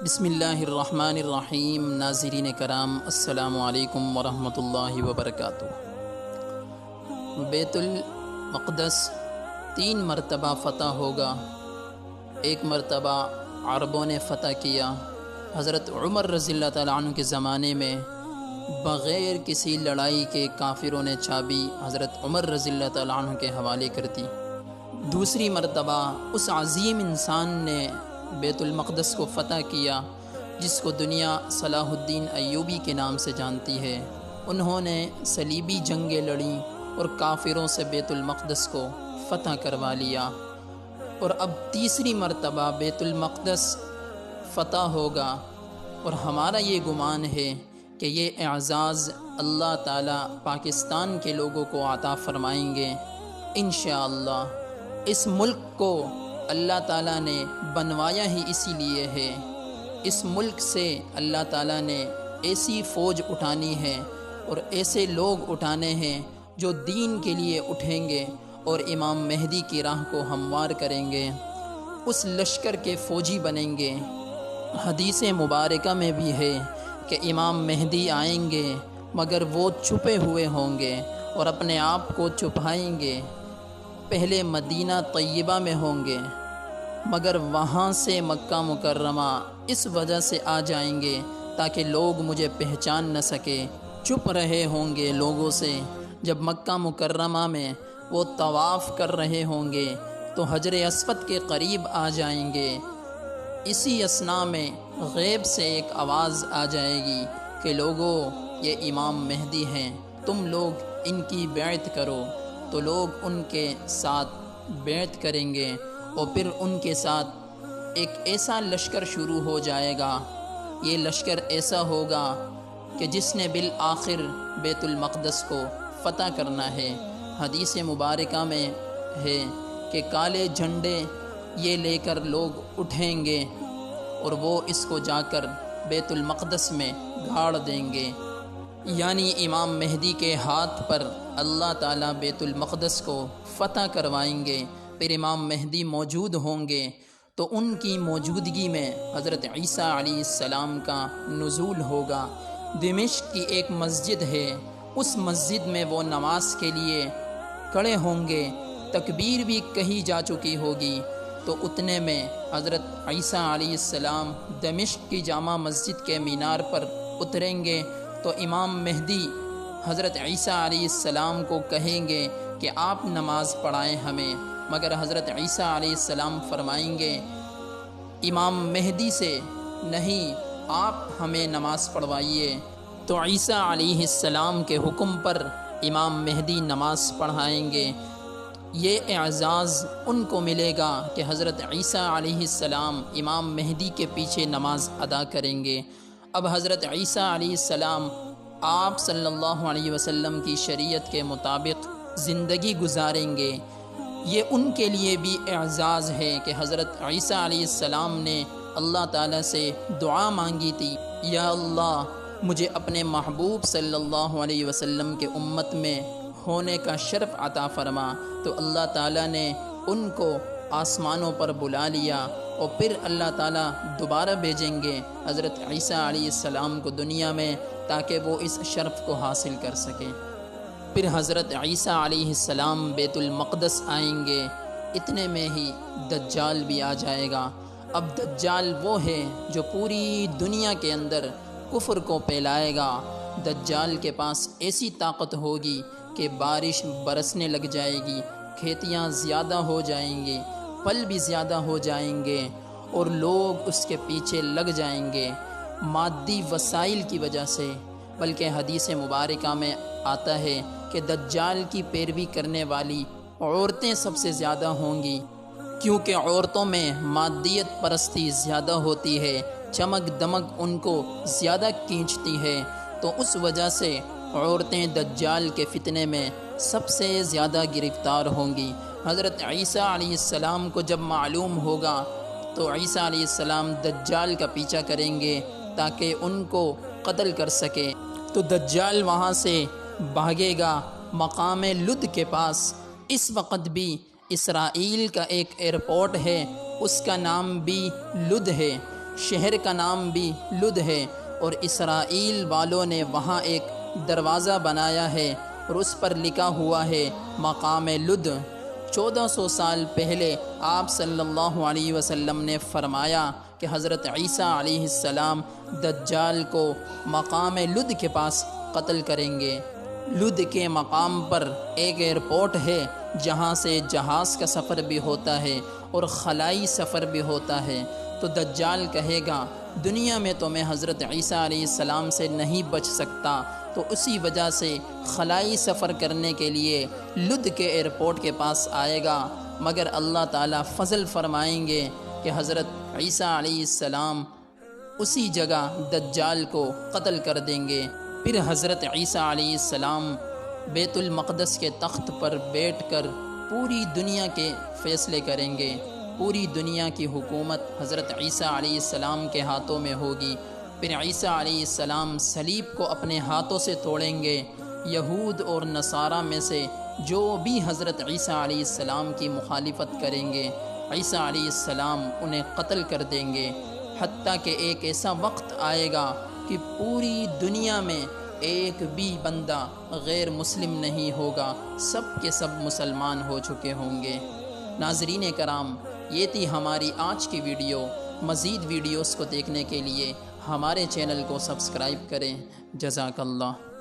بسم اللہ الرحمن الرحیم۔ ناظرین کرام، السلام علیکم ورحمۃ اللہ وبرکاتہ۔ بیت المقدس 3 مرتبہ فتح ہوگا۔ ایک مرتبہ عربوں نے فتح کیا، حضرت عمر رضی اللہ تعالیٰ عنہ کے زمانے میں بغیر کسی لڑائی کے کافروں نے چابی حضرت عمر رضی اللہ تعالیٰ عنہ کے حوالے کر دی۔ دوسری مرتبہ اس عظیم انسان نے بیت المقدس کو فتح کیا جس کو دنیا صلاح الدین ایوبی کے نام سے جانتی ہے۔ انہوں نے صلیبی جنگیں لڑیں اور کافروں سے بیت المقدس کو فتح کروا لیا، اور اب تیسری مرتبہ بیت المقدس فتح ہوگا، اور ہمارا یہ گمان ہے کہ یہ اعزاز اللہ تعالیٰ پاکستان کے لوگوں کو عطا فرمائیں گے انشاءاللہ۔ اس ملک کو اللہ تعالیٰ نے بنوایا ہی اسی لیے ہے۔ اس ملک سے اللہ تعالیٰ نے ایسی فوج اٹھانی ہے اور ایسے لوگ اٹھانے ہیں جو دین کے لیے اٹھیں گے اور امام مہدی کی راہ کو ہموار کریں گے، اس لشکر کے فوجی بنیں گے۔ حدیث مبارکہ میں بھی ہے کہ امام مہدی آئیں گے مگر وہ چھپے ہوئے ہوں گے اور اپنے آپ کو چھپائیں گے۔ پہلے مدینہ طیبہ میں ہوں گے مگر وہاں سے مکہ مکرمہ اس وجہ سے آ جائیں گے تاکہ لوگ مجھے پہچان نہ سکے، چھپ رہے ہوں گے لوگوں سے۔ جب مکہ مکرمہ میں وہ طواف کر رہے ہوں گے تو حجر اسود کے قریب آ جائیں گے۔ اسی اثناء میں غیب سے ایک آواز آ جائے گی کہ لوگوں، یہ امام مہدی ہیں، تم لوگ ان کی بیعت کرو۔ تو لوگ ان کے ساتھ بیعت کریں گے اور پھر ان کے ساتھ ایک ایسا لشکر شروع ہو جائے گا۔ یہ لشکر ایسا ہوگا کہ جس نے بالآخر بیت المقدس کو فتح کرنا ہے۔ حدیث مبارکہ میں ہے کہ کالے جھنڈے یہ لے کر لوگ اٹھیں گے اور وہ اس کو جا کر بیت المقدس میں گاڑ دیں گے، یعنی امام مہدی کے ہاتھ پر اللہ تعالیٰ بیت المقدس کو فتح کروائیں گے۔ پھر امام مہدی موجود ہوں گے تو ان کی موجودگی میں حضرت عیسیٰ علیہ السلام کا نزول ہوگا۔ دمشق کی ایک مسجد ہے، اس مسجد میں وہ نماز کے لیے کھڑے ہوں گے، تکبیر بھی کہی جا چکی ہوگی، تو اتنے میں حضرت عیسیٰ علیہ السلام دمشق کی جامع مسجد کے مینار پر اتریں گے، تو امام مہدی حضرت عیسیٰ علیہ السلام کو کہیں گے کہ آپ نماز پڑھائیں ہمیں، مگر حضرت عیسیٰ علیہ السلام فرمائیں گے امام مہدی سے، نہیں، آپ ہمیں نماز پڑھوائیے۔ تو عیسیٰ علیہ السلام کے حکم پر امام مہدی نماز پڑھائیں گے۔ یہ اعزاز ان کو ملے گا کہ حضرت عیسیٰ علیہ السلام امام مہدی کے پیچھے نماز ادا کریں گے۔ اب حضرت عیسیٰ علیہ السلام آپ صلی اللہ علیہ وسلم کی شریعت کے مطابق زندگی گزاریں گے۔ یہ ان کے لیے بھی اعزاز ہے کہ حضرت عیسیٰ علیہ السلام نے اللہ تعالیٰ سے دعا مانگی تھی، یا اللہ مجھے اپنے محبوب صلی اللہ علیہ وسلم کے امت میں ہونے کا شرف عطا فرما، تو اللہ تعالیٰ نے ان کو آسمانوں پر بلا لیا، اور پھر اللہ تعالیٰ دوبارہ بھیجیں گے حضرت عیسیٰ علیہ السلام کو دنیا میں تاکہ وہ اس شرف کو حاصل کر سکیں۔ پھر حضرت عیسیٰ علیہ السلام بیت المقدس آئیں گے، اتنے میں ہی دجال بھی آ جائے گا۔ اب دجال وہ ہے جو پوری دنیا کے اندر کفر کو پھیلائے گا۔ دجال کے پاس ایسی طاقت ہوگی کہ بارش برسنے لگ جائے گی، کھیتیاں زیادہ ہو جائیں گی، پھل بھی زیادہ ہو جائیں گے، اور لوگ اس کے پیچھے لگ جائیں گے مادی وسائل کی وجہ سے۔ بلکہ حدیث مبارکہ میں آتا ہے کہ دجال کی پیروی کرنے والی عورتیں سب سے زیادہ ہوں گی، کیونکہ عورتوں میں مادیت پرستی زیادہ ہوتی ہے، چمک دمک ان کو زیادہ کھینچتی ہے، تو اس وجہ سے عورتیں دجال کے فتنے میں سب سے زیادہ گرفتار ہوں گی۔ حضرت عیسیٰ علیہ السلام کو جب معلوم ہوگا تو عیسیٰ علیہ السلام دجال کا پیچھا کریں گے تاکہ ان کو قتل کر سکے، تو دجال وہاں سے بھاگے گا مقام لد کے پاس۔ اس وقت بھی اسرائیل کا ایک ایئرپورٹ ہے، اس کا نام بھی لد ہے۔ شہر کا نام بھی لد ہے، اور اسرائیل والوں نے وہاں ایک دروازہ بنایا ہے اور اس پر لکھا ہوا ہے مقام لد۔ 1400 سال پہلے آپ صلی اللہ علیہ وسلم نے فرمایا کہ حضرت عیسیٰ علیہ السلام دجال کو مقام لد کے پاس قتل کریں گے۔ لد کے مقام پر ایک ایئرپورٹ ہے جہاں سے جہاز کا سفر بھی ہوتا ہے اور خلائی سفر بھی ہوتا ہے۔ تو دجال کہے گا دنیا میں تو میں حضرت عیسیٰ علیہ السلام سے نہیں بچ سکتا، تو اسی وجہ سے خلائی سفر کرنے کے لیے لد کے ایئرپورٹ کے پاس آئے گا، مگر اللہ تعالیٰ فضل فرمائیں گے کہ حضرت عیسیٰ علیہ السلام اسی جگہ دجال کو قتل کر دیں گے۔ پھر حضرت عیسیٰ علیہ السلام بیت المقدس کے تخت پر بیٹھ کر پوری دنیا کے فیصلے کریں گے۔ پوری دنیا کی حکومت حضرت عیسیٰ علیہ السلام کے ہاتھوں میں ہوگی۔ پھر عیسیٰ علیہ السلام صلیب کو اپنے ہاتھوں سے توڑیں گے۔ یہود اور نصارہ میں سے جو بھی حضرت عیسیٰ علیہ السلام کی مخالفت کریں گے، عیسیٰ علیہ السلام انہیں قتل کر دیں گے، حتیٰ کہ ایک ایسا وقت آئے گا کہ پوری دنیا میں ایک بھی بندہ غیر مسلم نہیں ہوگا، سب کے سب مسلمان ہو چکے ہوں گے۔ ناظرین کرام، یہ تھی ہماری آج کی ویڈیو۔ مزید ویڈیوز کو دیکھنے کے لیے ہمارے چینل کو سبسکرائب کریں۔ جزاک اللہ۔